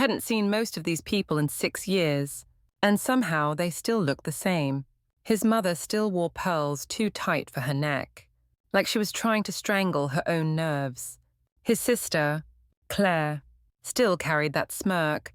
hadn't seen most of these people in 6 years, and somehow they still looked the same. His mother still wore pearls too tight for her neck, like she was trying to strangle her own nerves. His sister, Claire, still carried that smirk,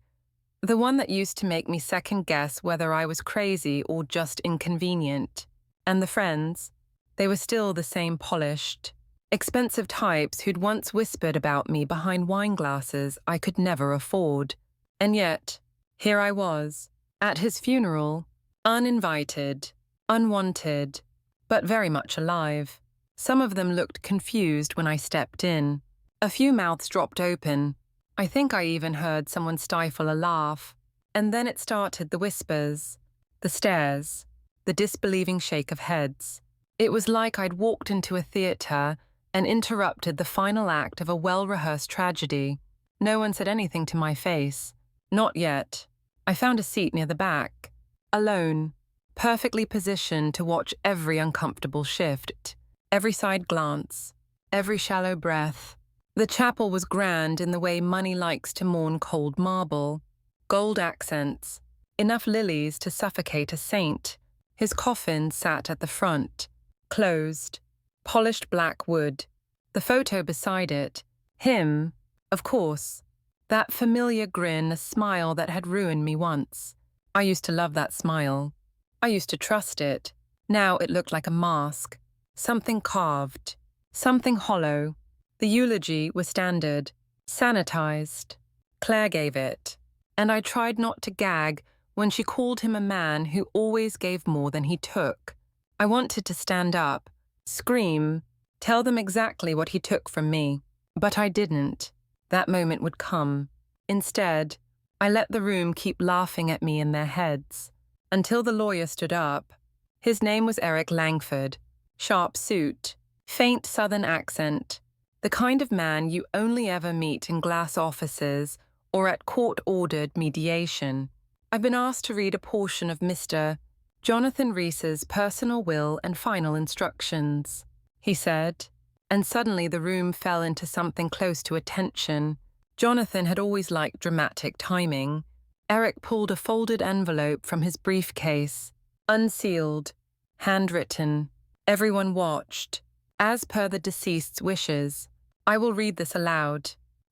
the one that used to make me second-guess whether I was crazy or just inconvenient. And the friends, they were still the same polished, expensive types who'd once whispered about me behind wine glasses I could never afford. And yet, here I was, at his funeral, uninvited, unwanted, but very much alive. Some of them looked confused when I stepped in. A few mouths dropped open. I think I even heard someone stifle a laugh. And then it started, the whispers, the stares, the disbelieving shake of heads. It was like I'd walked into a theater and interrupted the final act of a well-rehearsed tragedy. No one said anything to my face. Not yet. I found a seat near the back, alone, perfectly positioned to watch every uncomfortable shift, every side glance, every shallow breath. The chapel was grand in the way money likes to mourn cold marble. Gold accents, enough lilies to suffocate a saint. His coffin sat at the front, closed, polished black wood. The photo beside it, him, of course. That familiar grin, a smile that had ruined me once. I used to love that smile. I used to trust it. Now it looked like a mask. Something carved. Something hollow. The eulogy was standard. Sanitized. Claire gave it. And I tried not to gag when she called him a man who always gave more than he took. I wanted to stand up, scream, tell them exactly what he took from me. But I didn't. That moment would come. Instead, I let the room keep laughing at me in their heads, until the lawyer stood up. His name was Eric Langford. Sharp suit, faint southern accent, the kind of man you only ever meet in glass offices or at court-ordered mediation. I've been asked to read a portion of Mr. Jonathan Reese's personal will and final instructions, he said, and suddenly the room fell into something close to a tension. Jonathan had always liked dramatic timing. Eric pulled a folded envelope from his briefcase, unsealed, handwritten. Everyone watched. As per the deceased's wishes, I will read this aloud.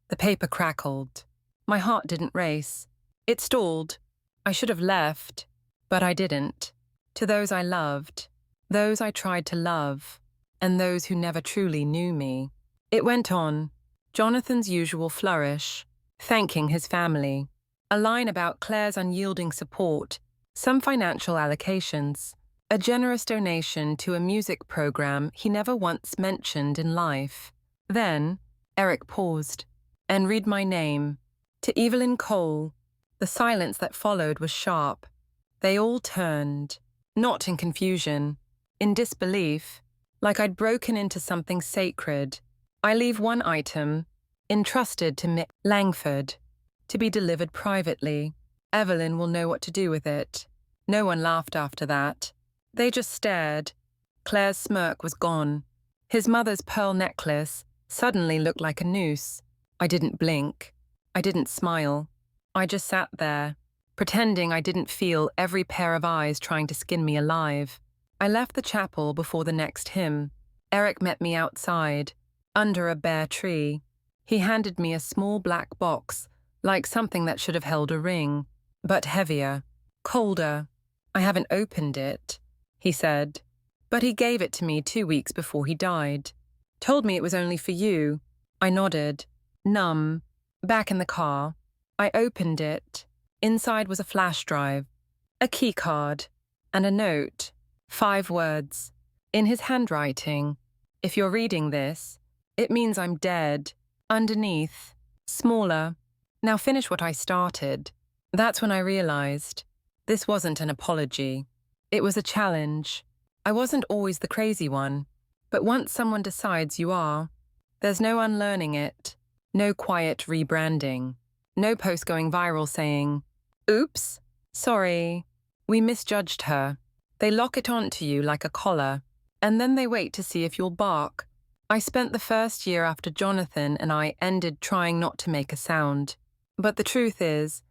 The paper crackled. My heart didn't race. It stalled. I should have left, but I didn't. To those I loved, those I tried to love, and those who never truly knew me. It went on, Jonathan's usual flourish, thanking his family, a line about Claire's unyielding support, some financial allocations, a generous donation to a music program he never once mentioned in life. Then, Eric paused, and read my name, to Evelyn Cole. The silence that followed was sharp. They all turned, not in confusion, in disbelief, like I'd broken into something sacred. I leave one item, entrusted to Mick Langford, to be delivered privately. Evelyn will know what to do with it. No one laughed after that. They just stared. Claire's smirk was gone. His mother's pearl necklace suddenly looked like a noose. I didn't blink. I didn't smile. I just sat there, pretending I didn't feel every pair of eyes trying to skin me alive. I left the chapel before the next hymn. Eric met me outside, under a bare tree. He handed me a small black box, like something that should have held a ring, but heavier, colder. I haven't opened it, he said, but he gave it to me 2 weeks before he died. Told me it was only for you. I nodded, numb, back in the car. I opened it. Inside was a flash drive, a key card, and a note. 5 words. In his handwriting. If you're reading this, it means I'm dead. Underneath. Smaller. Now finish what I started. That's when I realized. This wasn't an apology. It was a challenge. I wasn't always the crazy one. But once someone decides you are, there's no unlearning it. No quiet rebranding. No post going viral saying, "Oops, sorry, we misjudged her." They lock it onto you like a collar, and then they wait to see if you'll bark. I spent the first year after Jonathan and I ended trying not to make a sound. But the truth is,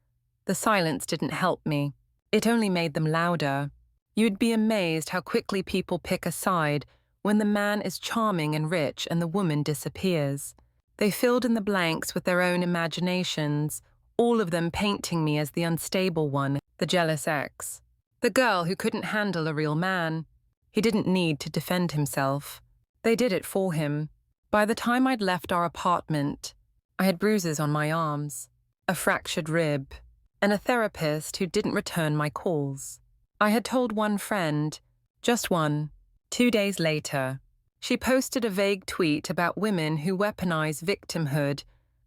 the silence didn't help me. It only made them louder. You'd be amazed how quickly people pick a side when the man is charming and rich and the woman disappears. They filled in the blanks with their own imaginations, all of them painting me as the unstable one, the jealous ex, the girl who couldn't handle a real man. He didn't need to defend himself. They did it for him. By the time I'd left our apartment, I had bruises on my arms, a fractured rib, and a therapist who didn't return my calls. I had told one friend, just one. 2 days later, she posted a vague tweet about women who weaponize victimhood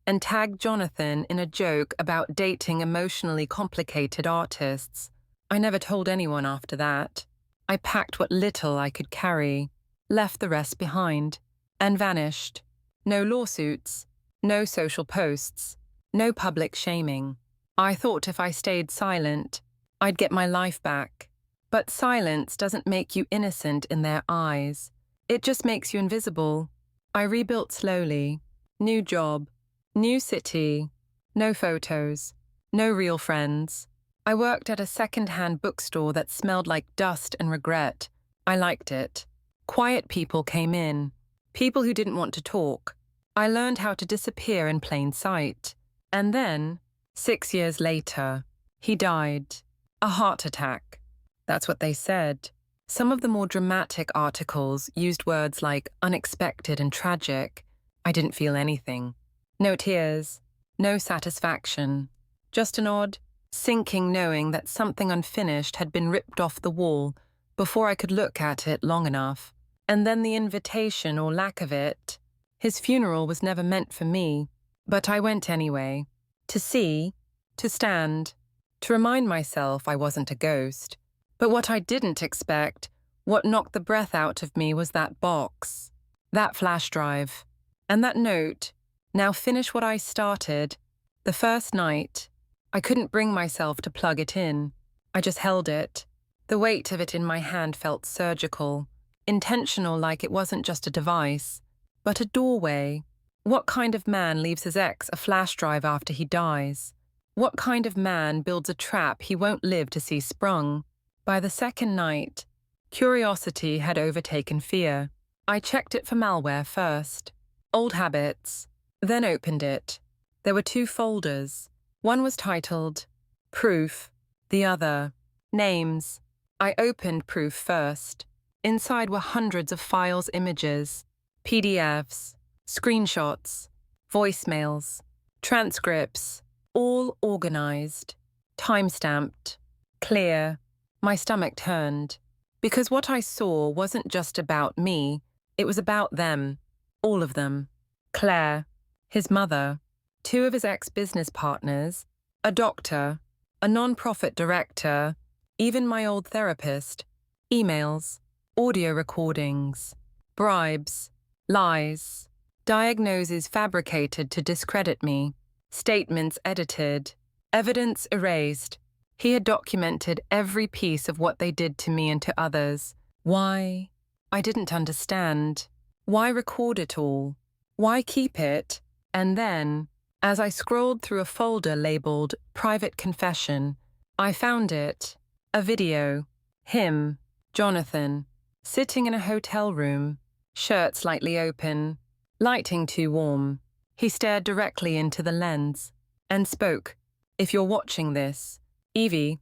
and tagged Jonathan in a joke about dating emotionally complicated artists. I never told anyone after that. I packed what little I could carry, left the rest behind, and vanished. No lawsuits, no social posts, no public shaming. I thought if I stayed silent, I'd get my life back. But silence doesn't make you innocent in their eyes. It just makes you invisible. I rebuilt slowly. New job, new city, no photos, no real friends. I worked at a second-hand bookstore that smelled like dust and regret. I liked it. Quiet people came in, people who didn't want to talk. I learned how to disappear in plain sight. And then, 6 years later, he died. A heart attack. That's what they said. Some of the more dramatic articles used words like unexpected and tragic. I didn't feel anything. No tears, no satisfaction. Just an odd, sinking knowing that something unfinished had been ripped off the wall before I could look at it long enough. And then the invitation or lack of it. His funeral was never meant for me, but I went anyway. To see, to stand, to remind myself I wasn't a ghost. But what I didn't expect, what knocked the breath out of me was that box, that flash drive, and that note, now finish what I started. The first night, I couldn't bring myself to plug it in. I just held it. The weight of it in my hand felt surgical, intentional, like it wasn't just a device, but a doorway. What kind of man leaves his ex a flash drive after he dies? What kind of man builds a trap he won't live to see sprung? By the second night, curiosity had overtaken fear. I checked it for malware first. Old habits. Then opened it. There were 2 folders. One was titled Proof, the other Names. I opened Proof first. Inside were hundreds of files, images, PDFs, screenshots, voicemails, transcripts, all organized, time-stamped, clear. My stomach turned, because what I saw wasn't just about me, it was about them, all of them. Claire, his mother, 2 of his ex-business partners, a doctor, a non-profit director, even my old therapist, emails, audio recordings, bribes, lies, diagnoses fabricated to discredit me, statements edited, evidence erased. He had documented every piece of what they did to me and to others. Why? I didn't understand. Why record it all? Why keep it? And then, as I scrolled through a folder labeled Private Confession, I found it. A video. Him, Jonathan, sitting in a hotel room, shirt slightly open, lighting too warm. He stared directly into the lens and spoke. If you're watching this, Evie,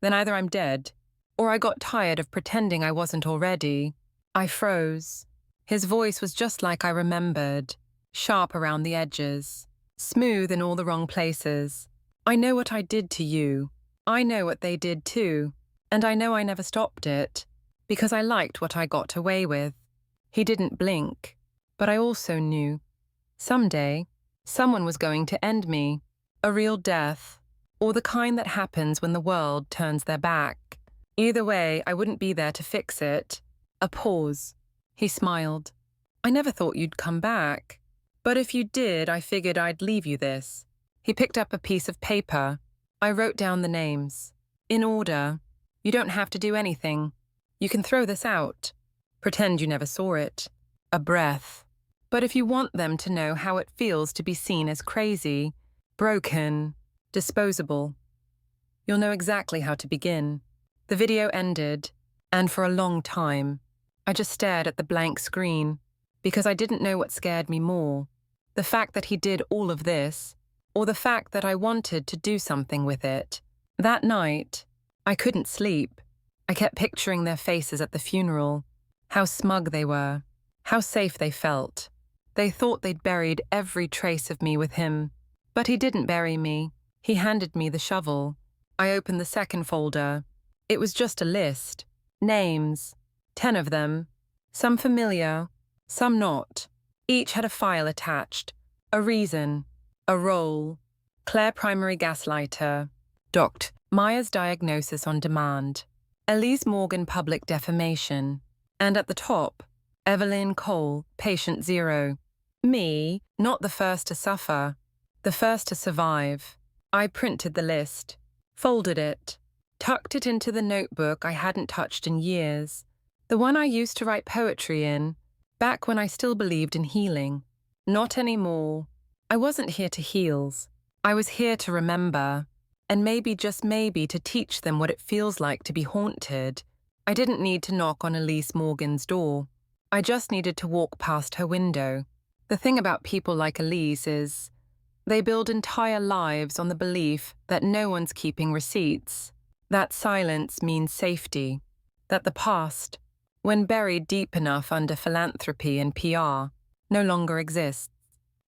then either I'm dead, or I got tired of pretending I wasn't already. I froze. His voice was just like I remembered, sharp around the edges, smooth in all the wrong places. I know what I did to you. I know what they did too, and I know I never stopped it, because I liked what I got away with. He didn't blink, but I also knew. Someday, someone was going to end me, a real death, or the kind that happens when the world turns their back. Either way, I wouldn't be there to fix it. A pause. He smiled. I never thought you'd come back. But if you did, I figured I'd leave you this. He picked up a piece of paper. I wrote down the names. In order. You don't have to do anything. You can throw this out. Pretend you never saw it. A breath. But if you want them to know how it feels to be seen as crazy, broken, disposable. You'll know exactly how to begin. The video ended, and for a long time, I just stared at the blank screen because I didn't know what scared me more, the fact that he did all of this, or the fact that I wanted to do something with it. That night, I couldn't sleep. I kept picturing their faces at the funeral, how smug they were, how safe they felt. They thought they'd buried every trace of me with him, but he didn't bury me. He handed me the shovel. I opened the second folder. It was just a list. Names. 10 of them. Some familiar, some not. Each had a file attached. A reason. A role. Claire primary gaslighter. Dr. Myers diagnosis on demand. Elise Morgan public defamation. And at the top, Evelyn Cole, patient 0. Me, not the first to suffer, the first to survive. I printed the list, folded it, tucked it into the notebook I hadn't touched in years, the one I used to write poetry in, back when I still believed in healing. Not anymore. I wasn't here to heal. I was here to remember, and maybe, just maybe, to teach them what it feels like to be haunted. I didn't need to knock on Elise Morgan's door. I just needed to walk past her window. The thing about people like Elise is, they build entire lives on the belief that no one's keeping receipts, that silence means safety, that the past, when buried deep enough under philanthropy and PR, no longer exists.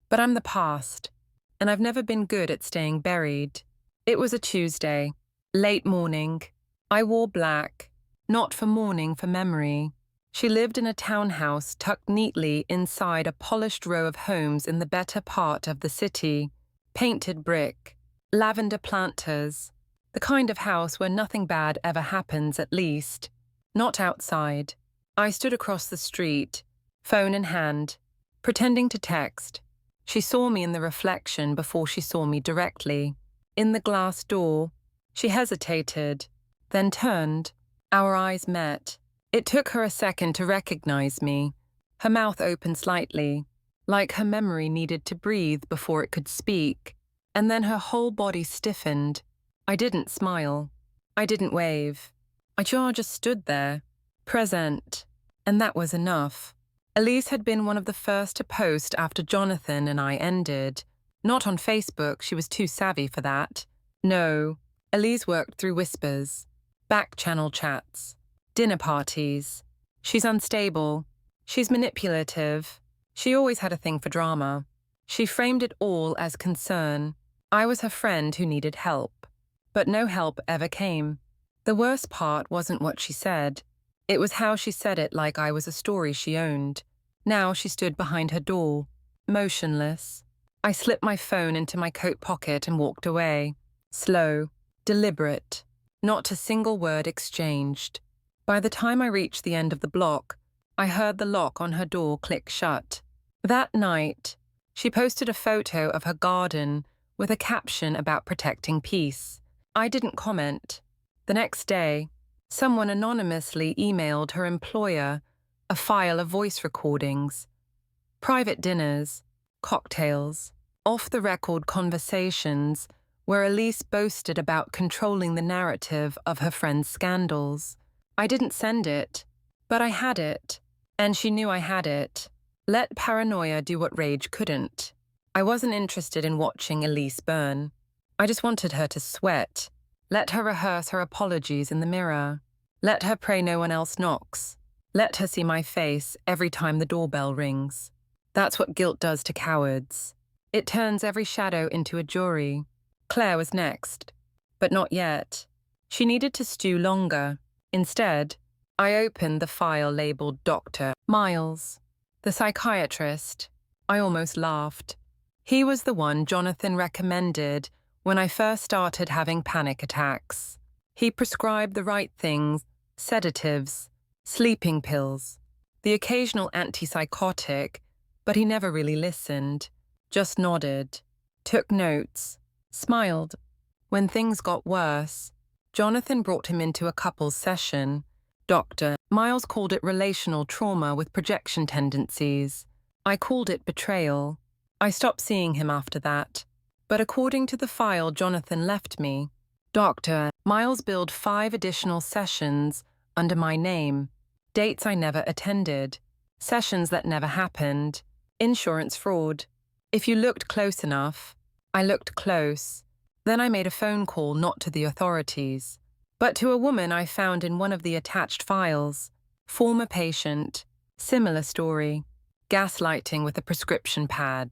But I'm the past, and I've never been good at staying buried. It was a Tuesday, late morning. I wore black, not for mourning, for memory. She lived in a townhouse tucked neatly inside a polished row of homes in the better part of the city. Painted brick, lavender planters, the kind of house where nothing bad ever happens, at least. Not outside. I stood across the street, phone in hand, pretending to text. She saw me in the reflection before she saw me directly. In the glass door, she hesitated, then turned. Our eyes met. It took her a second to recognize me. Her mouth opened slightly, like her memory needed to breathe before it could speak, and then her whole body stiffened. I didn't smile. I didn't wave. I just stood there, present, and that was enough. Elise had been one of the first to post after Jonathan and I ended. Not on Facebook, she was too savvy for that. No, Elise worked through whispers, back-channel chats, dinner parties. She's unstable. She's manipulative. She always had a thing for drama. She framed it all as concern. I was her friend who needed help. But no help ever came. The worst part wasn't what she said. It was how she said it, like I was a story she owned. Now she stood behind her door, motionless. I slipped my phone into my coat pocket and walked away. Slow, deliberate, not a single word exchanged. By the time I reached the end of the block, I heard the lock on her door click shut. That night, she posted a photo of her garden with a caption about protecting peace. I didn't comment. The next day, someone anonymously emailed her employer a file of voice recordings, private dinners, cocktails, off-the-record conversations where Elise boasted about controlling the narrative of her friend's scandals. I didn't send it, but I had it, and she knew I had it. Let paranoia do what rage couldn't. I wasn't interested in watching Elise burn. I just wanted her to sweat. Let her rehearse her apologies in the mirror. Let her pray no one else knocks. Let her see my face every time the doorbell rings. That's what guilt does to cowards. It turns every shadow into a jury. Claire was next, but not yet. She needed to stew longer. Instead, I opened the file labeled Dr. Miles, the psychiatrist. I almost laughed. He was the one Jonathan recommended when I first started having panic attacks. He prescribed the right things, sedatives, sleeping pills, the occasional antipsychotic, but he never really listened, just nodded, took notes, smiled. When things got worse, Jonathan brought him into a couples session. Dr. Miles called it relational trauma with projection tendencies. I called it betrayal. I stopped seeing him after that. But according to the file Jonathan left me, Dr. Miles billed 5 additional sessions under my name, dates I never attended, sessions that never happened, insurance fraud. If you looked close enough, I looked close. Then I made a phone call not to the authorities, but to a woman I found in one of the attached files. Former patient, similar story, gaslighting with a prescription pad.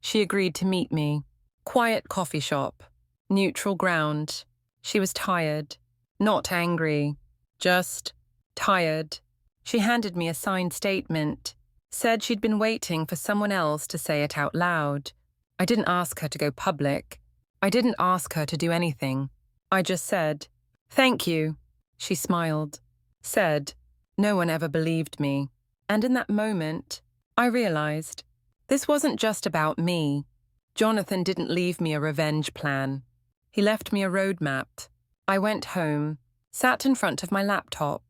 She agreed to meet me. Quiet coffee shop, neutral ground. She was tired, not angry, just tired. She handed me a signed statement, said she'd been waiting for someone else to say it out loud. I didn't ask her to go public. I didn't ask her to do anything. I just said, "Thank you." She smiled, said, "No one ever believed me." And in that moment, I realized this wasn't just about me. Jonathan didn't leave me a revenge plan. He left me a roadmap. I went home, sat in front of my laptop,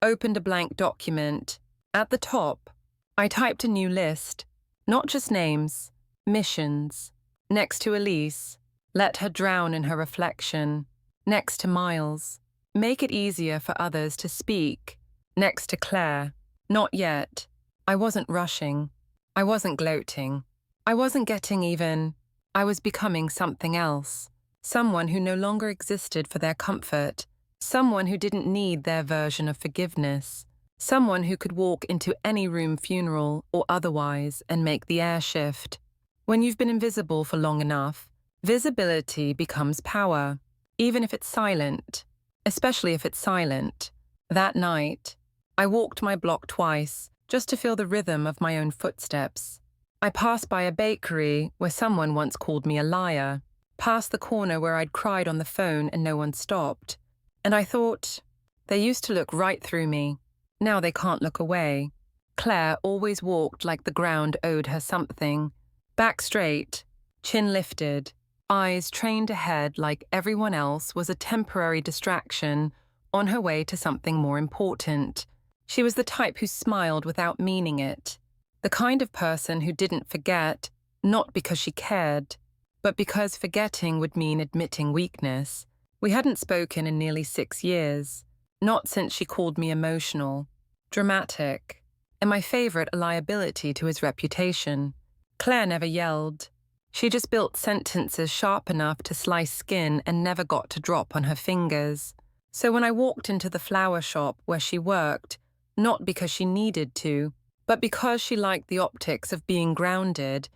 opened a blank document. At the top, I typed a new list, not just names, missions. Next to Elise, let her drown in her reflection. Next to Miles, make it easier for others to speak. Next to Claire, not yet. I wasn't rushing. I wasn't gloating. I wasn't getting even. I was becoming something else. Someone who no longer existed for their comfort. Someone who didn't need their version of forgiveness. Someone who could walk into any room, funeral or otherwise, and make the air shift. When you've been invisible for long enough, visibility becomes power, even if it's silent, especially if it's silent. That night, I walked my block twice just to feel the rhythm of my own footsteps. I passed by a bakery where someone once called me a liar, past the corner where I'd cried on the phone and no one stopped. And I thought, they used to look right through me. Now they can't look away. Claire always walked like the ground owed her something. Back straight, chin lifted, eyes trained ahead like everyone else was a temporary distraction on her way to something more important. She was the type who smiled without meaning it. The kind of person who didn't forget, not because she cared, but because forgetting would mean admitting weakness. We hadn't spoken in nearly 6 years, not since she called me emotional, dramatic, and my favorite a liability to his reputation. Claire never yelled. She just built sentences sharp enough to slice skin and never got to drop on her fingers. So when I walked into the flower shop where she worked, not because she needed to, but because she liked the optics of being grounded,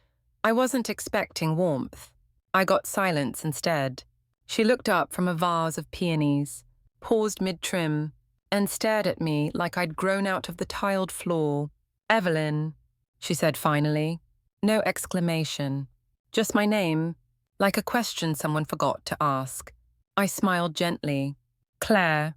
I wasn't expecting warmth. I got silence instead. She looked up from a vase of peonies, paused mid-trim, and stared at me like I'd grown out of the tiled floor. "Evelyn," she said finally. No exclamation, just my name, like a question someone forgot to ask. I smiled gently. "Claire."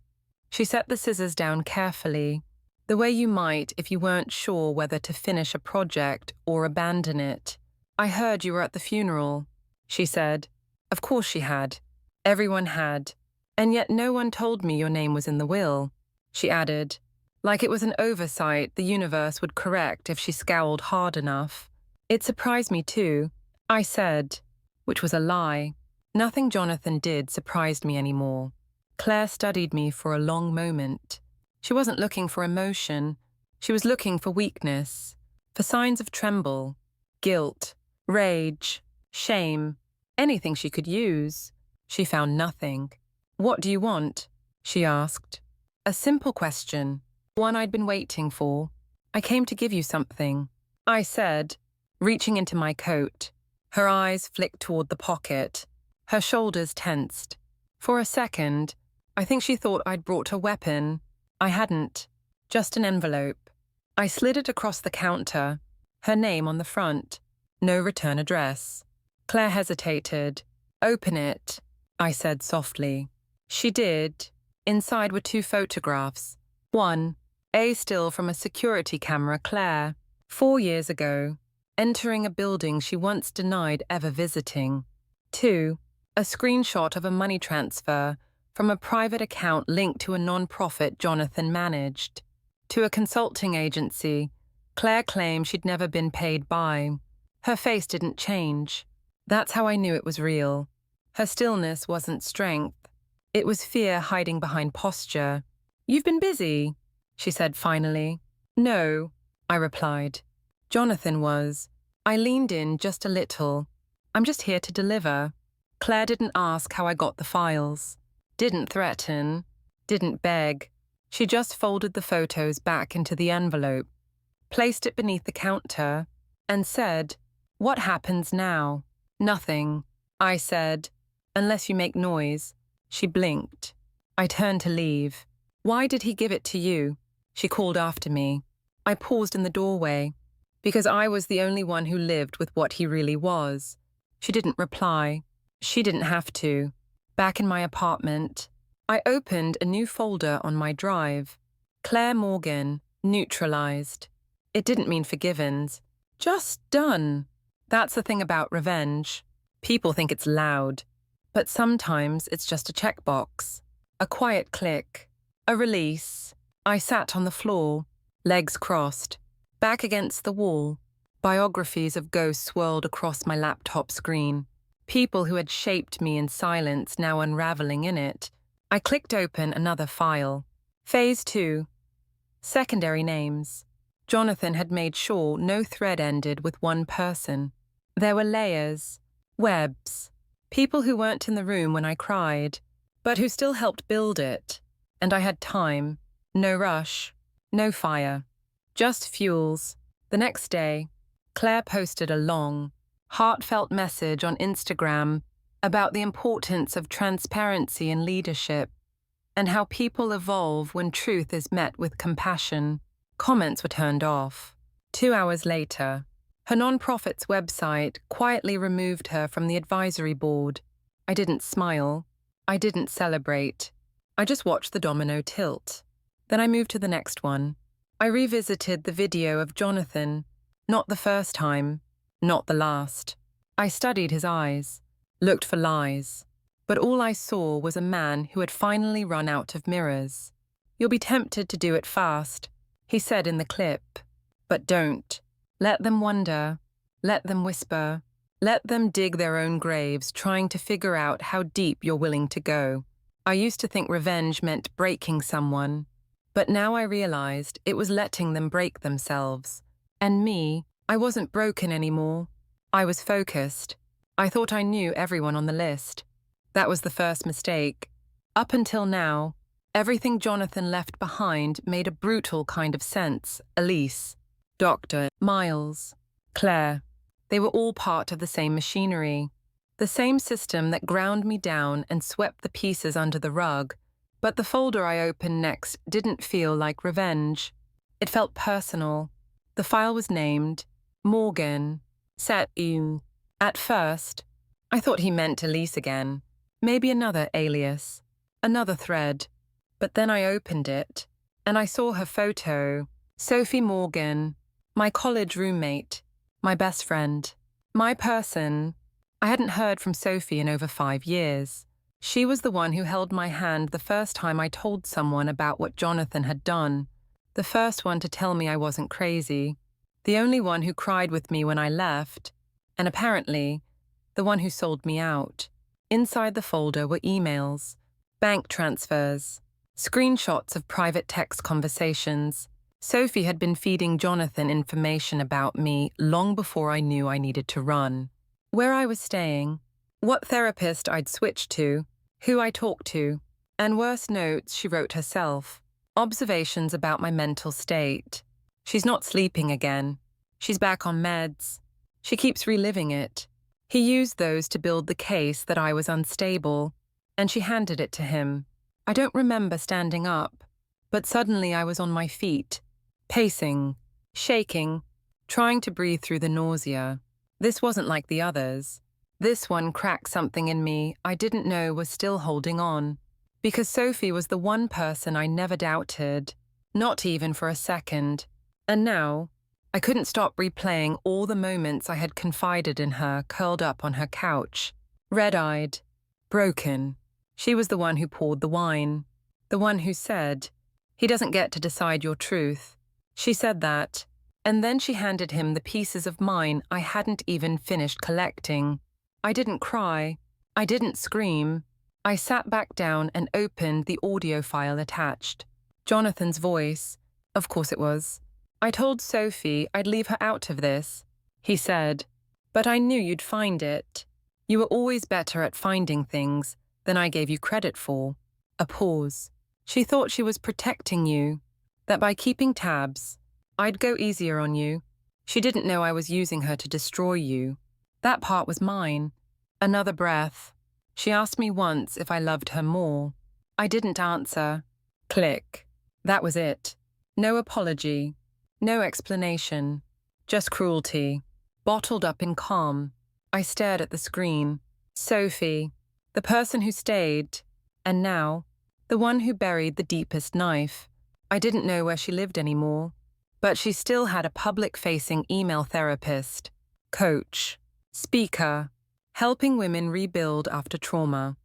She set the scissors down carefully, the way you might if you weren't sure whether to finish a project or abandon it. "I heard you were at the funeral," she said. Of course she had. Everyone had. "And yet no one told me your name was in the will," she added, like it was an oversight the universe would correct if she scowled hard enough. "It surprised me too," I said, which was a lie. Nothing Jonathan did surprised me anymore. Claire studied me for a long moment. She wasn't looking for emotion. She was looking for weakness, for signs of tremble, guilt, rage, shame, anything she could use. She found nothing. "What do you want?" she asked. A simple question, one I'd been waiting for. "I came to give you something," I said, reaching into my coat. Her eyes flicked toward the pocket. Her shoulders tensed. For a second, I think she thought I'd brought a weapon. I hadn't. Just an envelope. I slid it across the counter, her name on the front. No return address. Claire hesitated. "Open it," I said softly. She did. Inside were 2 photographs. One, a still from a security camera Claire, 4 years ago, entering a building she once denied ever visiting. 2, a screenshot of a money transfer from a private account linked to a non-profit Jonathan managed. To a consulting agency, Claire claimed she'd never been paid by. Her face didn't change. That's how I knew it was real. Her stillness wasn't strength. It was fear hiding behind posture. "You've been busy," she said finally. "No," I replied. Jonathan was. I leaned in just a little. "I'm just here to deliver." Claire didn't ask how I got the files. Didn't threaten. Didn't beg. She just folded the photos back into the envelope, placed it beneath the counter, and said, "What happens now?" "Nothing," I said, "unless you make noise." She blinked. I turned to leave. "Why did he give it to you?" she called after me. I paused in the doorway, because I was the only one who lived with what he really was. She didn't reply. She didn't have to. Back in my apartment, I opened a new folder on my drive. Claire Morgan, neutralized. It didn't mean forgiven. Just done. That's the thing about revenge. People think it's loud, but sometimes it's just a checkbox. A quiet click. A release. I sat on the floor, legs crossed, back against the wall. Biographies of ghosts swirled across my laptop screen. People who had shaped me in silence now unraveling in it. I clicked open another file. Phase 2. Secondary names. Jonathan had made sure no thread ended with one person. There were layers, webs, people who weren't in the room when I cried, but who still helped build it. And I had time. No rush. No fire. Just fuels. The next day, Claire posted a long, heartfelt message on Instagram about the importance of transparency in leadership and how people evolve when truth is met with compassion. Comments were turned off. 2 hours later, her nonprofit's website quietly removed her from the advisory board. I didn't smile. I didn't celebrate. I just watched the domino tilt. Then I moved to the next one. I revisited the video of Jonathan. Not the first time. Not the last. I studied his eyes, looked for lies. But all I saw was a man who had finally run out of mirrors. "You'll be tempted to do it fast," he said in the clip. "But don't. Let them wonder. Let them whisper. Let them dig their own graves, trying to figure out how deep you're willing to go." I used to think revenge meant breaking someone, but now I realized it was letting them break themselves. And me, I wasn't broken anymore. I was focused. I thought I knew everyone on the list. That was the first mistake. Up until now, everything Jonathan left behind made a brutal kind of sense. Elise, Dr. Miles, Claire. They were all part of the same machinery. The same system that ground me down and swept the pieces under the rug. But the folder I opened next didn't feel like revenge. It felt personal. The file was named Morgan, Set in. At first, I thought he meant Elise again. Maybe another alias, another thread. But then I opened it, and I saw her photo. Sophie Morgan, my college roommate, my best friend, my person. I hadn't heard from Sophie in over 5 years. She was the one who held my hand the first time I told someone about what Jonathan had done. The first one to tell me I wasn't crazy. The only one who cried with me when I left. And apparently, the one who sold me out. Inside the folder were emails, bank transfers, screenshots of private text conversations. Sophie had been feeding Jonathan information about me long before I knew I needed to run. Where I was staying, what therapist I'd switched to, who I talked to, and worse notes she wrote herself. Observations about my mental state. She's not sleeping again. She's back on meds. She keeps reliving it. He used those to build the case that I was unstable, and she handed it to him. I don't remember standing up, but suddenly I was on my feet, pacing, shaking, trying to breathe through the nausea. This wasn't like the others. This one cracked something in me I didn't know was still holding on. Because Sophie was the one person I never doubted, not even for a second. And now, I couldn't stop replaying all the moments I had confided in her curled up on her couch, red-eyed, broken. She was the one who poured the wine, the one who said, "He doesn't get to decide your truth." She said that, and then she handed him the pieces of mine I hadn't even finished collecting. I didn't cry. I didn't scream. I sat back down and opened the audio file attached. Jonathan's voice. Of course it was. I told Sophie I'd leave her out of this, he said. But I knew you'd find it. You were always better at finding things than I gave you credit for. A pause. She thought she was protecting you, that by keeping tabs, I'd go easier on you. She didn't know I was using her to destroy you. That part was mine. Another breath. She asked me once if I loved her more. I didn't answer. Click. That was it. No apology. No explanation. Just cruelty. Bottled up in calm. I stared at the screen. Sophie. The person who stayed. And now, the one who buried the deepest knife. I didn't know where she lived anymore. But she still had a public-facing email therapist, coach, speaker, helping women rebuild after trauma.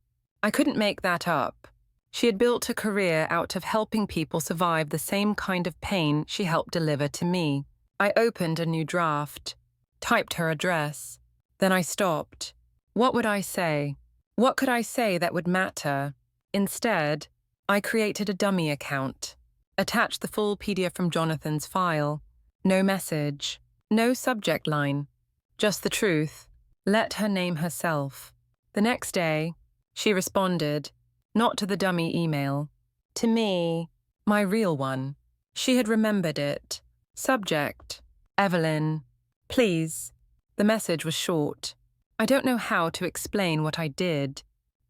I couldn't make that up. She had built a career out of helping people survive the same kind of pain she helped deliver to me. I opened a new draft, typed her address. Then I stopped. What would I say? What could I say that would matter? Instead, I created a dummy account. Attached the full PDF from Jonathan's file. No message. No subject line. Just the truth. Let her name herself. The next day, she responded, not to the dummy email. To me, my real one. She had remembered it. Subject. Evelyn. Please. The message was short. I don't know how to explain what I did.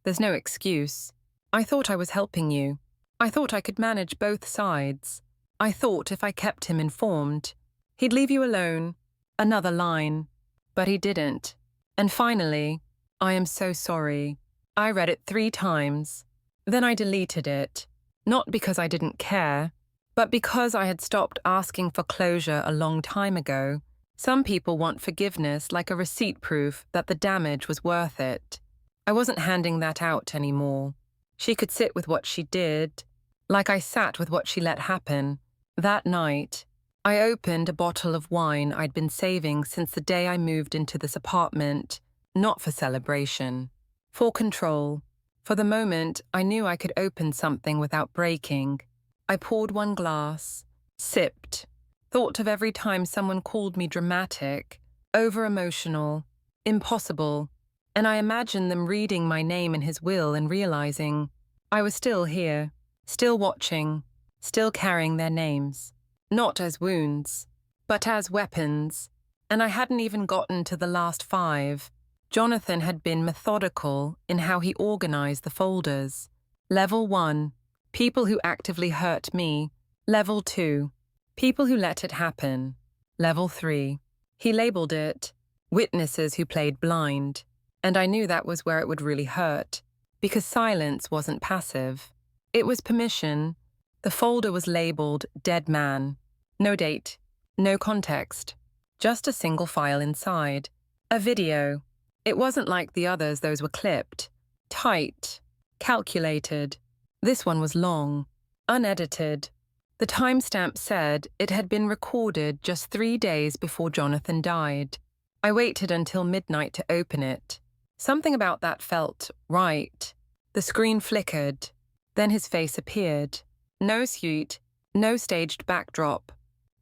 There's no excuse. I thought I was helping you. I thought I could manage both sides. I thought if I kept him informed, he'd leave you alone. Another line. But he didn't. And finally, I am so sorry. I read it 3 times. Then I deleted it. Not because I didn't care, but because I had stopped asking for closure a long time ago. Some people want forgiveness like a receipt proof that the damage was worth it. I wasn't handing that out anymore. She could sit with what she did, like I sat with what she let happen. That night, I opened a bottle of wine I'd been saving since the day I moved into this apartment, not for celebration, for control. For the moment, I knew I could open something without breaking. I poured 1 glass, sipped, thought of every time someone called me dramatic, over-emotional, impossible, and I imagined them reading my name in his will and realizing I was still here, still watching, still carrying their names. Not as wounds, but as weapons. And I hadn't even gotten to the last 5. Jonathan had been methodical in how he organized the folders. Level 1, people who actively hurt me. Level 2, people who let it happen. Level 3, he labeled it, witnesses who played blind. And I knew that was where it would really hurt, because silence wasn't passive. It was permission. The folder was labeled Dead Man. No date, no context, just a single file inside. A video. It wasn't like the others, those were clipped. Tight. Calculated. This one was long. Unedited. The timestamp said it had been recorded just 3 days before Jonathan died. I waited until midnight to open it. Something about that felt right. The screen flickered. Then his face appeared. No suit, no staged backdrop.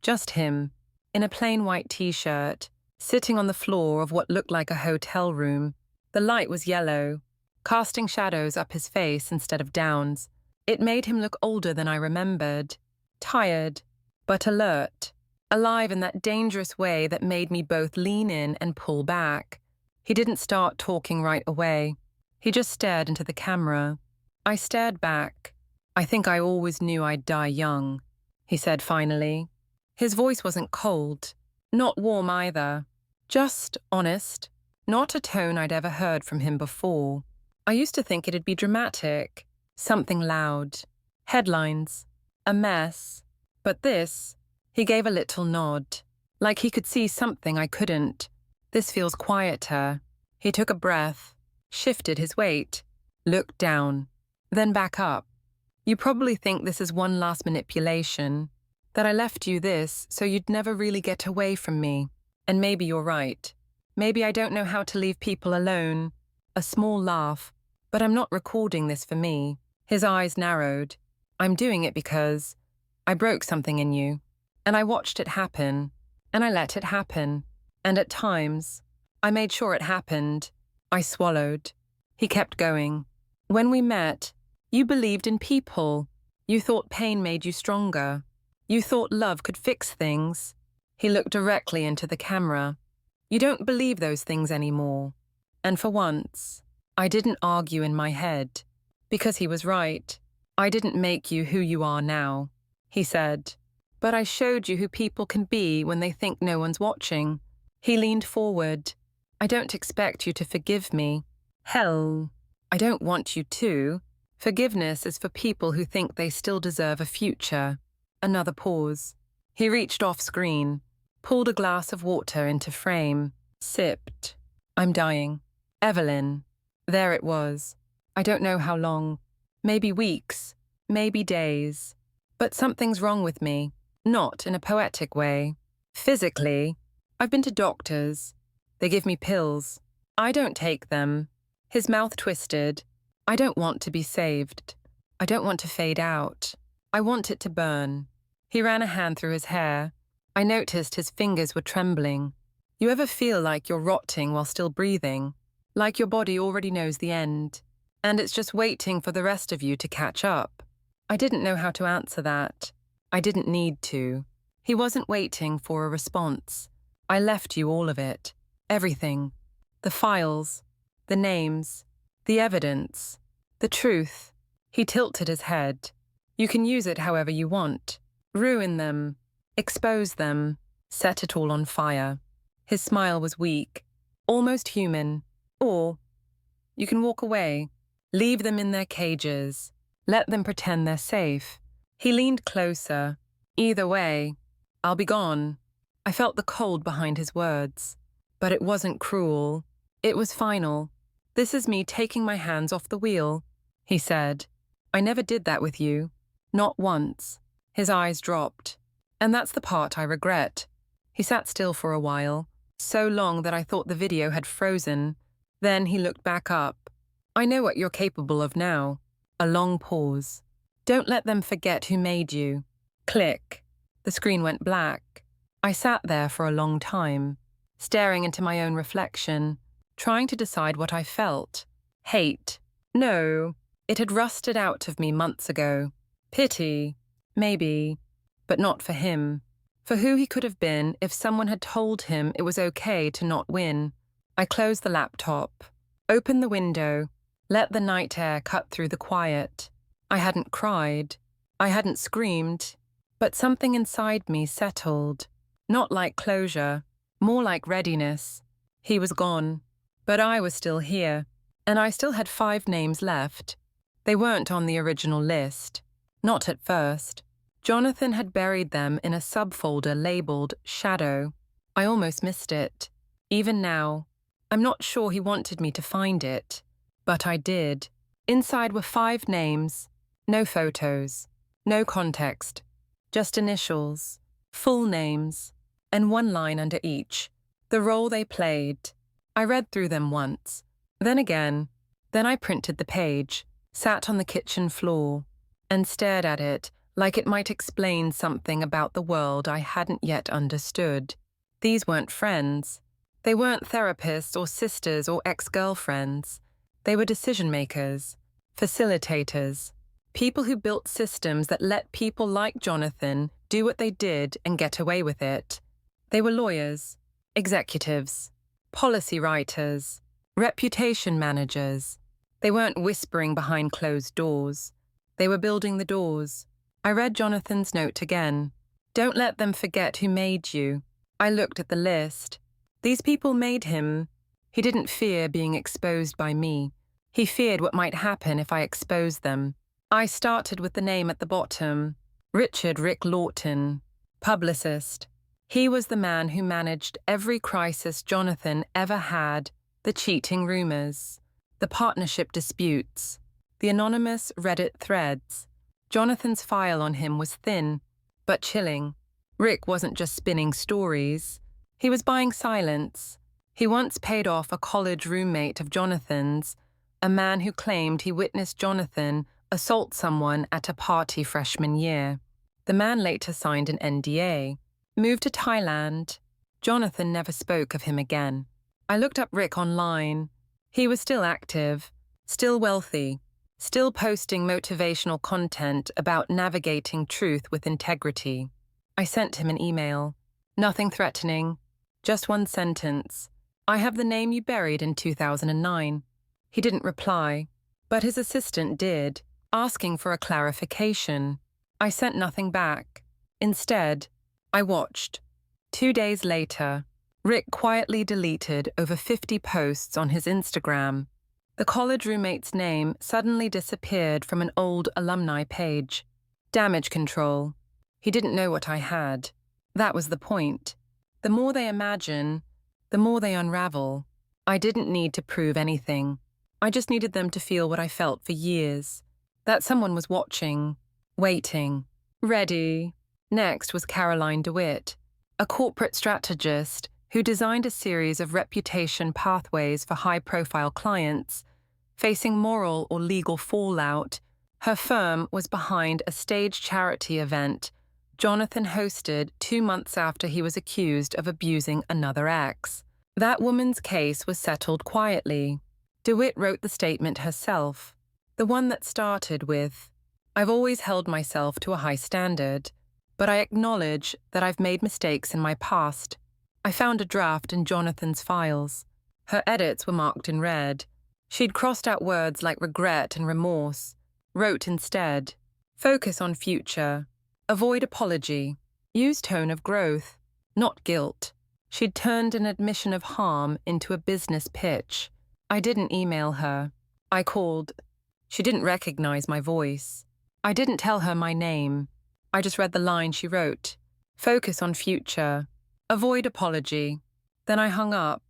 Just him, in a plain white t-shirt, sitting on the floor of what looked like a hotel room. The light was yellow, casting shadows up his face instead of downs. It made him look older than I remembered. Tired, but alert. Alive in that dangerous way that made me both lean in and pull back. He didn't start talking right away. He just stared into the camera. I stared back. I think I always knew I'd die young, he said finally. His voice wasn't cold, not warm either. Just honest, not a tone I'd ever heard from him before. I used to think it'd be dramatic, something loud, headlines, a mess. But this, he gave a little nod, like he could see something I couldn't. This feels quieter. He took a breath, shifted his weight, looked down, then back up. You probably think this is one last manipulation, that I left you this so you'd never really get away from me. And maybe you're right. Maybe I don't know how to leave people alone. A small laugh. But I'm not recording this for me. His eyes narrowed. I'm doing it because I broke something in you. And I watched it happen. And I let it happen. And at times, I made sure it happened. I swallowed. He kept going. When we met, you believed in people. You thought pain made you stronger. You thought love could fix things. He looked directly into the camera. You don't believe those things anymore. And for once, I didn't argue in my head. Because he was right. I didn't make you who you are now, he said. But I showed you who people can be when they think no one's watching. He leaned forward. I don't expect you to forgive me. Hell, I don't want you to. Forgiveness is for people who think they still deserve a future. Another pause. He reached off screen, pulled a glass of water into frame, sipped. I'm dying. Evelyn. There it was. I don't know how long. Maybe weeks. Maybe days. But something's wrong with me. Not in a poetic way. Physically, I've been to doctors. They give me pills. I don't take them. His mouth twisted. I don't want to be saved. I don't want to fade out. I want it to burn. He ran a hand through his hair. I noticed his fingers were trembling. You ever feel like you're rotting while still breathing? Like your body already knows the end, and it's just waiting for the rest of you to catch up? I didn't know how to answer that. I didn't need to. He wasn't waiting for a response. I left you all of it. Everything. The files. The names. The evidence. The truth. He tilted his head. You can use it however you want. Ruin them. Expose them. Set it all on fire. His smile was weak. Almost human. Or you can walk away. Leave them in their cages. Let them pretend they're safe. He leaned closer. Either way, I'll be gone. I felt the cold behind his words. But it wasn't cruel. It was final. This is me taking my hands off the wheel, he said. I never did that with you. Not once. His eyes dropped. And that's the part I regret. He sat still for a while, so long that I thought the video had frozen. Then he looked back up. I know what you're capable of now. A long pause. Don't let them forget who made you. Click. The screen went black. I sat there for a long time, staring into my own reflection, trying to decide what I felt. Hate. No, it had rusted out of me months ago. Pity. Maybe. But not for him. For who he could have been if someone had told him it was okay to not win. I closed the laptop, opened the window, let the night air cut through the quiet. I hadn't cried. I hadn't screamed. But something inside me settled. Not like closure, more like readiness. He was gone. But I was still here. And I still had 5 names left. They weren't on the original list. Not at first. Jonathan had buried them in a subfolder labeled Shadow. I almost missed it. Even now, I'm not sure he wanted me to find it. But I did. Inside were 5 names. No photos. No context. Just initials. Full names. And 1 line under each. The role they played. I read through them once. Then again. Then I printed the page, sat on the kitchen floor, and stared at it like it might explain something about the world I hadn't yet understood. These weren't friends. They weren't therapists or sisters or ex-girlfriends. They were decision-makers, facilitators, people who built systems that let people like Jonathan do what they did and get away with it. They were lawyers, executives, policy writers, reputation managers. They weren't whispering behind closed doors. They were building the doors. I read Jonathan's note again. Don't let them forget who made you. I looked at the list. These people made him. He didn't fear being exposed by me. He feared what might happen if I exposed them. I started with the name at the bottom. Richard Rick Lawton, publicist. He was the man who managed every crisis Jonathan ever had, the cheating rumors, the partnership disputes, the anonymous Reddit threads. Jonathan's file on him was thin, but chilling. Rick wasn't just spinning stories. He was buying silence. He once paid off a college roommate of Jonathan's, a man who claimed he witnessed Jonathan assault someone at a party freshman year. The man later signed an NDA, moved to Thailand. Jonathan never spoke of him again. I looked up Rick online. He was still active, still wealthy, still posting motivational content about navigating truth with integrity. I sent him an email. Nothing threatening, just one sentence. I have the name you buried in 2009. He didn't reply, but his assistant did, asking for a clarification. I sent nothing back. Instead, I watched. 2 days later, Rick quietly deleted over 50 posts on his Instagram. The college roommate's name suddenly disappeared from an old alumni page. Damage control. He didn't know what I had. That was the point. The more they imagine, the more they unravel. I didn't need to prove anything. I just needed them to feel what I felt for years. That someone was watching, waiting, ready. Next was Caroline DeWitt, a corporate strategist who designed a series of reputation pathways for high-profile clients. Facing moral or legal fallout, her firm was behind a staged charity event Jonathan hosted 2 months after he was accused of abusing another ex. That woman's case was settled quietly. DeWitt wrote the statement herself, the one that started with, "I've always held myself to a high standard, but I acknowledge that I've made mistakes in my past." I found a draft in Jonathan's files. Her edits were marked in red. She'd crossed out words like regret and remorse, wrote instead, "Focus on future. Avoid apology. Use tone of growth, not guilt." She'd turned an admission of harm into a business pitch. I didn't email her. I called. She didn't recognize my voice. I didn't tell her my name. I just read the line she wrote. "Focus on future. Avoid apology." Then I hung up.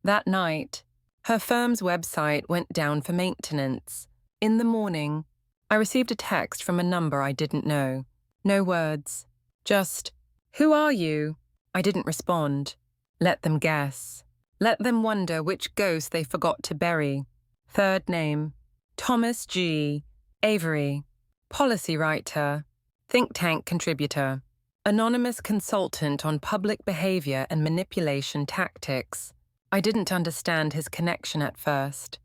That night, her firm's website went down for maintenance. In the morning, I received a text from a number I didn't know. No words. Just, "Who are you?" I didn't respond. Let them guess. Let them wonder which ghost they forgot to bury. Third name, Thomas G. Avery. Policy writer. Think tank contributor. Anonymous consultant on public behavior and manipulation tactics. I didn't understand his connection at first.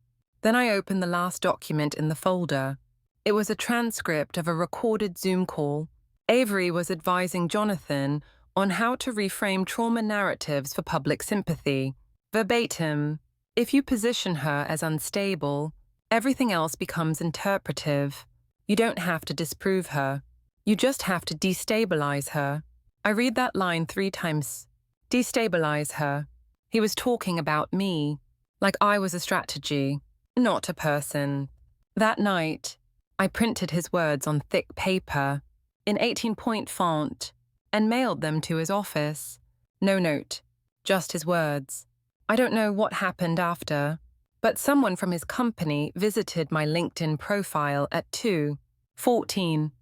Then I opened the last document in the folder. It was a transcript of a recorded Zoom call. Avery was advising Jonathan on how to reframe trauma narratives for public sympathy. Verbatim, "If you position her as unstable, everything else becomes interpretive. You don't have to disprove her. You just have to destabilize her." I read that line 3 times. Destabilize her. He was talking about me, like I was a strategy, not a person. That night, I printed his words on thick paper, in 18-point font, and mailed them to his office. No note, just his words. I don't know what happened after, but someone from his company visited my LinkedIn profile at 2:14.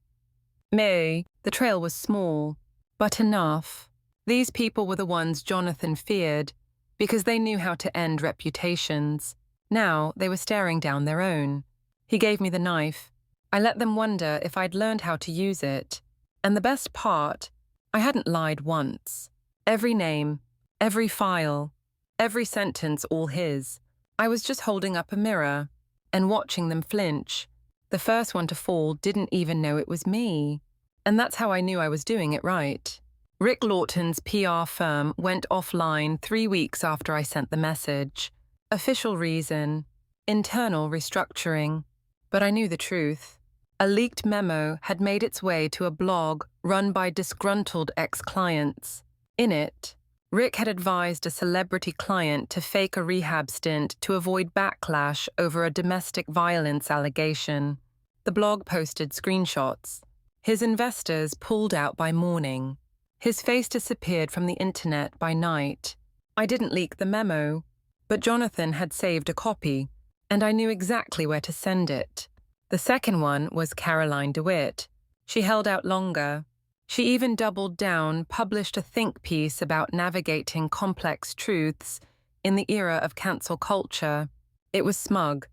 The trail was small, but enough. These people were the ones Jonathan feared, because they knew how to end reputations. Now they were staring down their own. He gave me the knife. I let them wonder if I'd learned how to use it. And the best part, I hadn't lied once. Every name, every file, every sentence all his. I was just holding up a mirror and watching them flinch. The first one to fall didn't even know it was me. And that's how I knew I was doing it right. Rick Lawton's PR firm went offline 3 weeks after I sent the message. Official reason, internal restructuring. But I knew the truth. A leaked memo had made its way to a blog run by disgruntled ex-clients. In it, Rick had advised a celebrity client to fake a rehab stint to avoid backlash over a domestic violence allegation. The blog posted screenshots. His investors pulled out by morning. His face disappeared from the internet by night. I didn't leak the memo, but Jonathan had saved a copy, and I knew exactly where to send it. The second one was Caroline DeWitt. She held out longer. She even doubled down, published a think piece about navigating complex truths, in the era of cancel culture. It was smug.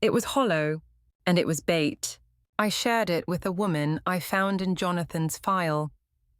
It was hollow. And it was bait. I shared it with a woman I found in Jonathan's file,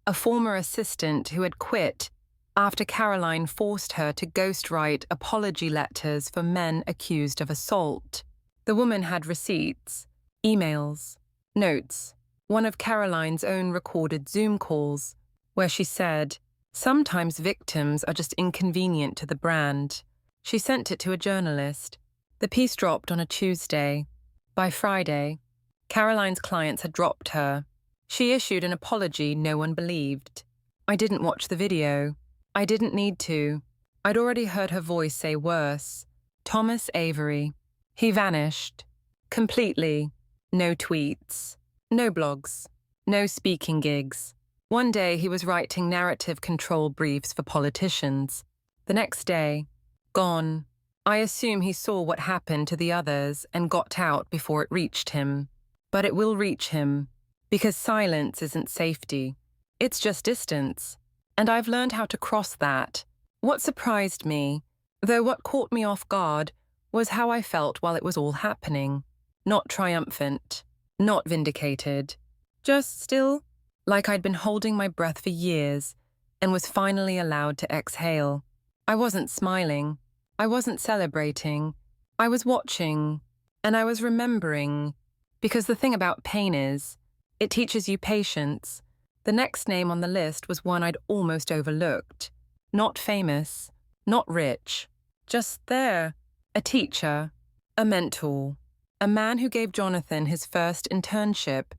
a former assistant who had quit after Caroline forced her to ghostwrite apology letters for men accused of assault. The woman had receipts, emails, notes, one of Caroline's own recorded Zoom calls, where she said, "Sometimes victims are just inconvenient to the brand." She sent it to a journalist. The piece dropped on a Tuesday. By Friday, Caroline's clients had dropped her. She issued an apology no one believed. I didn't watch the video. I didn't need to. I'd already heard her voice say worse. Thomas Avery. He vanished. Completely. No tweets. No blogs. No speaking gigs. One day he was writing narrative control briefs for politicians. The next day, gone. I assume he saw what happened to the others and got out before it reached him. But it will reach him, because silence isn't safety. It's just distance. And I've learned how to cross that. What surprised me, though what caught me off guard, was how I felt while it was all happening. Not triumphant. Not vindicated. Just still, like I'd been holding my breath for years and was finally allowed to exhale. I wasn't smiling. I wasn't celebrating. I was watching, and I was remembering, because the thing about pain is, it teaches you patience. The next name on the list was one I'd almost overlooked. Not famous, not rich, just there. A teacher, a mentor, a man who gave Jonathan his first internship,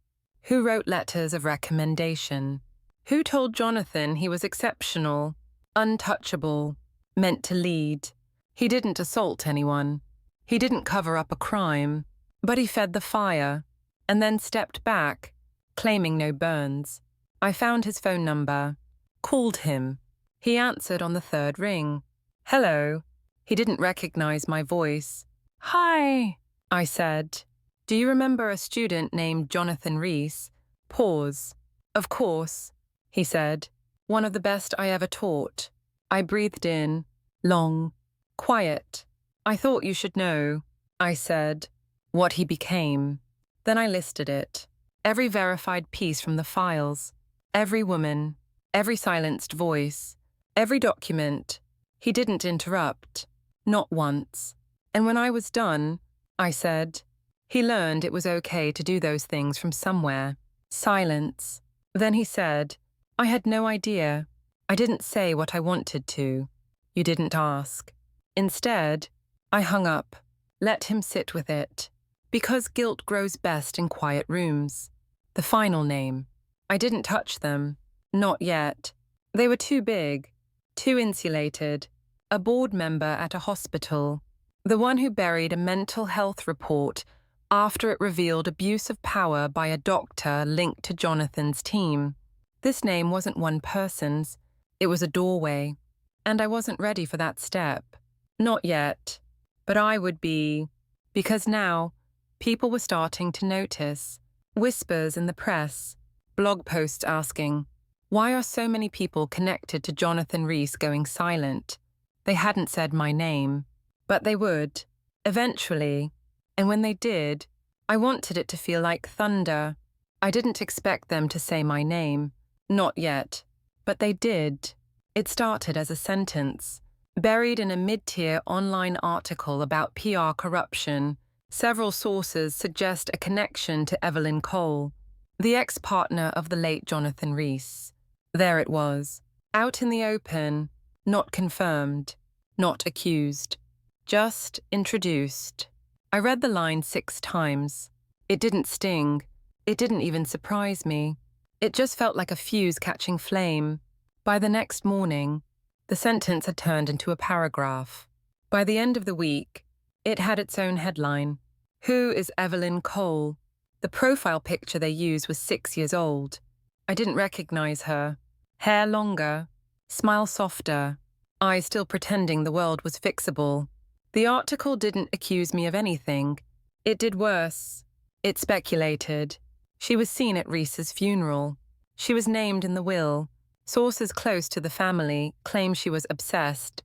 who wrote letters of recommendation, who told Jonathan he was exceptional, untouchable, meant to lead. He didn't assault anyone. He didn't cover up a crime, but he fed the fire, and then stepped back, claiming no burns. I found his phone number, called him. He answered on the third ring. "Hello." He didn't recognize my voice. "Hi," I said. "Do you remember a student named Jonathan Rees?" Pause. "Of course," he said. "One of the best I ever taught." I breathed in, long, quiet. "I thought you should know," I said, "what he became." Then I listed it. Every verified piece from the files. Every woman. Every silenced voice. Every document. He didn't interrupt. Not once. And when I was done, I said, "He learned it was okay to do those things from somewhere." Silence. Then he said, "I had no idea. I didn't say what I wanted to. You didn't ask." Instead, I hung up, let him sit with it, because guilt grows best in quiet rooms. The final name. I didn't touch them. Not yet. They were too big, too insulated. A board member at a hospital. The one who buried a mental health report after it revealed abuse of power by a doctor linked to Jonathan's team. This name wasn't one person's. It was a doorway. And I wasn't ready for that step. Not yet. But I would be, because now people were starting to notice. Whispers in the press, blog posts asking, why are so many people connected to Jonathan Rees going silent? They hadn't said my name, but they would, eventually. And when they did, I wanted it to feel like thunder. I didn't expect them to say my name. Not yet. But they did. It started as a sentence. Buried in a mid-tier online article about PR corruption, several sources suggest a connection to Evelyn Cole, the ex-partner of the late Jonathan Rees. There it was, out in the open, not confirmed, not accused, just introduced. I read the line 6 times. It didn't sting. It didn't even surprise me. It just felt like a fuse catching flame. By the next morning, the sentence had turned into a paragraph. By the end of the week, it had its own headline. Who is Evelyn Cole? The profile picture they used was 6 years old. I didn't recognize her. Hair longer, smile softer, eyes still pretending the world was fixable. The article didn't accuse me of anything. It did worse. It speculated. She was seen at Rees's funeral. She was named in the will. Sources close to the family claim she was obsessed.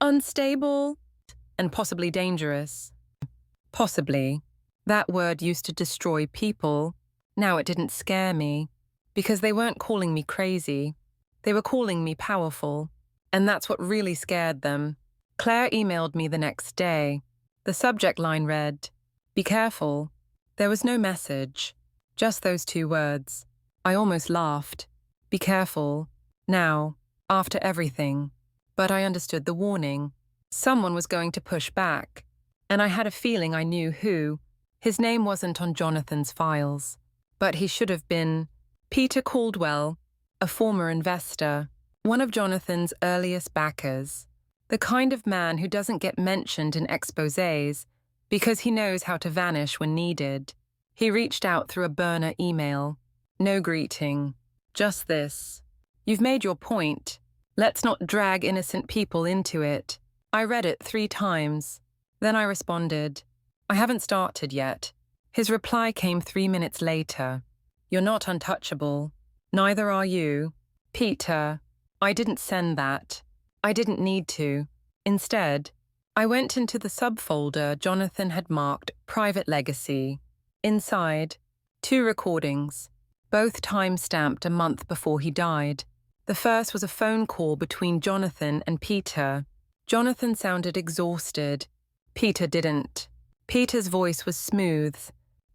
Unstable and possibly dangerous. Possibly. That word used to destroy people. Now it didn't scare me, because they weren't calling me crazy. They were calling me powerful. And that's what really scared them. Claire emailed me the next day. The subject line read, "Be careful." There was no message, just those two words. I almost laughed. Be careful. Now, after everything. But I understood the warning. Someone was going to push back. And I had a feeling I knew who. His name wasn't on Jonathan's files. But he should have been. Peter Caldwell, a former investor. One of Jonathan's earliest backers. The kind of man who doesn't get mentioned in exposés because he knows how to vanish when needed. He reached out through a burner email. No greeting. Just this. You've made your point. Let's not drag innocent people into it. I read it 3 times. Then I responded. I haven't started yet. His reply came 3 minutes later. You're not untouchable. Neither are you. Peter, I didn't send that. I didn't need to. Instead, I went into the subfolder Jonathan had marked Private Legacy. Inside, 2 recordings, both time-stamped a month before he died. The first was a phone call between Jonathan and Peter. Jonathan sounded exhausted. Peter didn't. Peter's voice was smooth,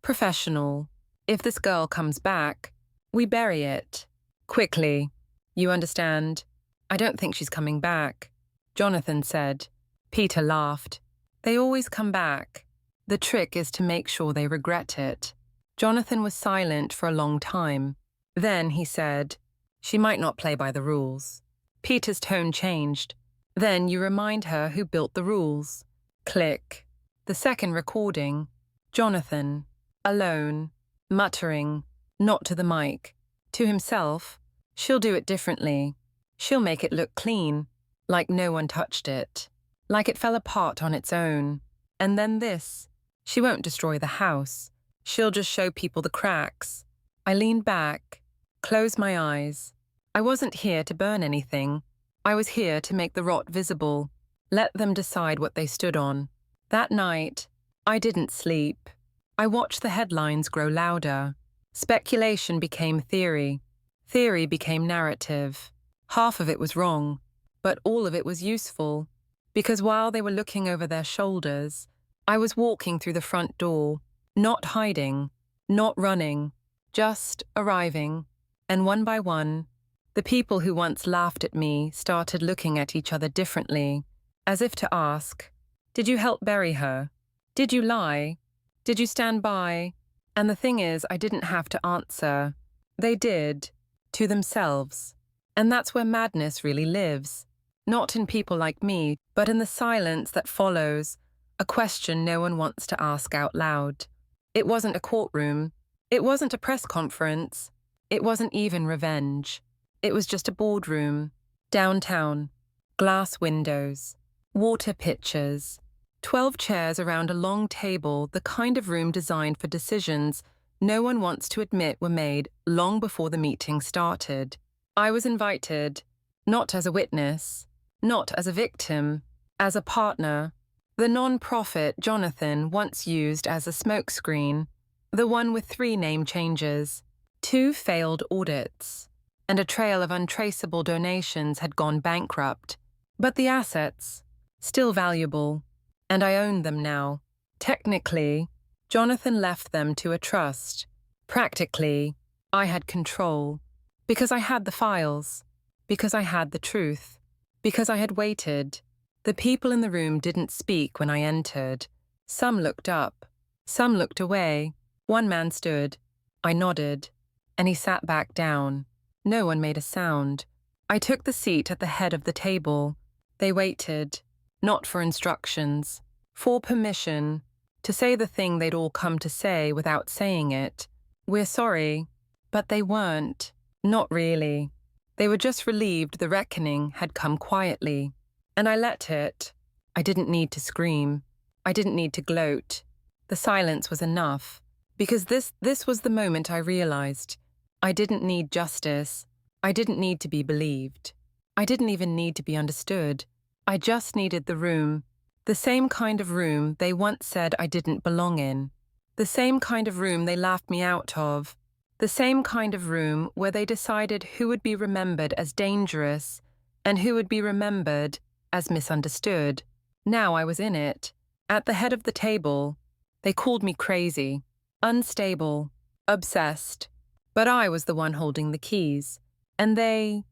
professional. If this girl comes back, we bury it. Quickly. You understand? I don't think she's coming back, Jonathan said. Peter laughed. They always come back. The trick is to make sure they regret it. Jonathan was silent for a long time. Then he said, she might not play by the rules. Peter's tone changed. Then you remind her who built the rules. Click. The second recording. Jonathan, alone, muttering, not to the mic. To himself, she'll do it differently. She'll make it look clean, like no one touched it, like it fell apart on its own. And then this. She won't destroy the house. She'll just show people the cracks. I leaned back, closed my eyes. I wasn't here to burn anything. I was here to make the rot visible, let them decide what they stood on. That night, I didn't sleep. I watched the headlines grow louder. Speculation became theory. Theory became narrative. Half of it was wrong, but all of it was useful, because while they were looking over their shoulders, I was walking through the front door, not hiding, not running, just arriving. And one by one, the people who once laughed at me started looking at each other differently, as if to ask, did you help bury her? Did you lie? Did you stand by? And the thing is, I didn't have to answer. They did, to themselves. And that's where madness really lives. Not in people like me, but in the silence that follows, a question no one wants to ask out loud. It wasn't a courtroom. It wasn't a press conference. It wasn't even revenge. It was just a boardroom. Downtown. Glass windows. Water pitchers. 12 chairs around a long table, the kind of room designed for decisions no one wants to admit were made long before the meeting started. I was invited, not as a witness, not as a victim, as a partner. The non-profit Jonathan once used as a smokescreen, the one with 3 name changes, 2 failed audits, and a trail of untraceable donations had gone bankrupt. But the assets, still valuable, and I owned them now. Technically, Jonathan left them to a trust. Practically, I had control. Because I had the files, because I had the truth, because I had waited. The people in the room didn't speak when I entered. Some looked up, some looked away. One man stood. I nodded, and he sat back down. No one made a sound. I took the seat at the head of the table. They waited, not for instructions, for permission, to say the thing they'd all come to say without saying it. We're sorry, but they weren't. Not really. They were just relieved the reckoning had come quietly. And I let it. I didn't need to scream. I didn't need to gloat. The silence was enough. Because this was the moment I realized. I didn't need justice. I didn't need to be believed. I didn't even need to be understood. I just needed the room. The same kind of room they once said I didn't belong in. The same kind of room they laughed me out of. The same kind of room where they decided who would be remembered as dangerous and who would be remembered as misunderstood. Now I was in it, at the head of the table. They called me crazy, unstable, obsessed. But I was the one holding the keys, and they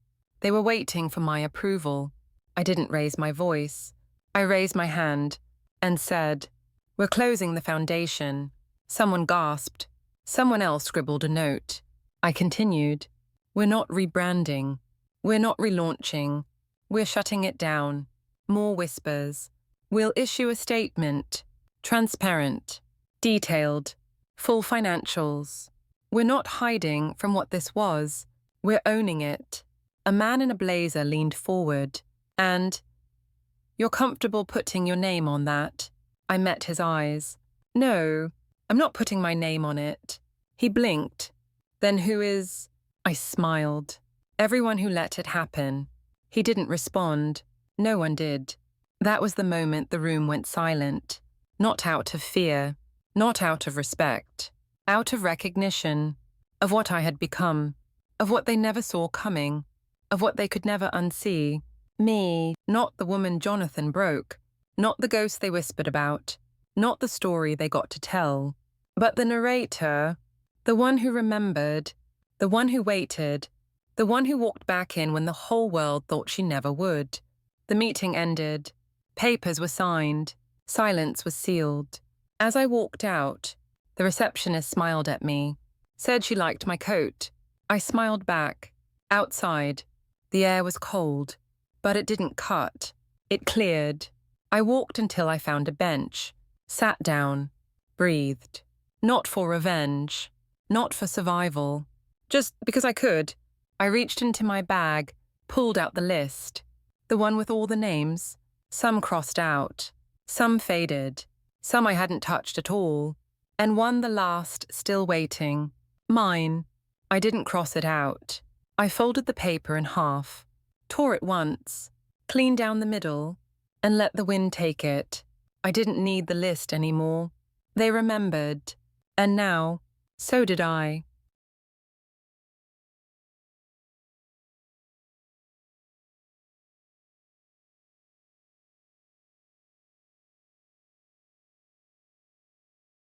were waiting for my approval. I didn't raise my voice. I raised my hand and said, "We're closing the foundation." Someone gasped. Someone else scribbled a note. I continued, "We're not rebranding. We're not relaunching. We're shutting it down." More whispers. "We'll issue a statement. Transparent. Detailed. Full financials. We're not hiding from what this was. We're owning it." A man in a blazer leaned forward, and, "You're comfortable putting your name on that?" I met his eyes. "No, I'm not putting my name on it." He blinked. "Then who is?" I smiled. "Everyone who let it happen." He didn't respond. No one did. That was the moment the room went silent. Not out of fear, not out of respect, out of recognition of what I had become, of what they never saw coming, of what they could never unsee. Me, not the woman Jonathan broke, not the ghost they whispered about, not the story they got to tell, but the narrator, the one who remembered, the one who waited, the one who walked back in when the whole world thought she never would. The meeting ended. Papers were signed. Silence was sealed. As I walked out, the receptionist smiled at me, said she liked my coat. I smiled back. Outside, the air was cold, but it didn't cut. It cleared. I walked until I found a bench, sat down, breathed. Not for revenge, not for survival, just because I could. I reached into my bag, pulled out the list, the one with all the names. Some crossed out, some faded, some I hadn't touched at all, and one, the last, still waiting. Mine. I didn't cross it out. I folded the paper in half, tore it once, clean down the middle, and let the wind take it. I didn't need the list anymore. They remembered, and now, so did I.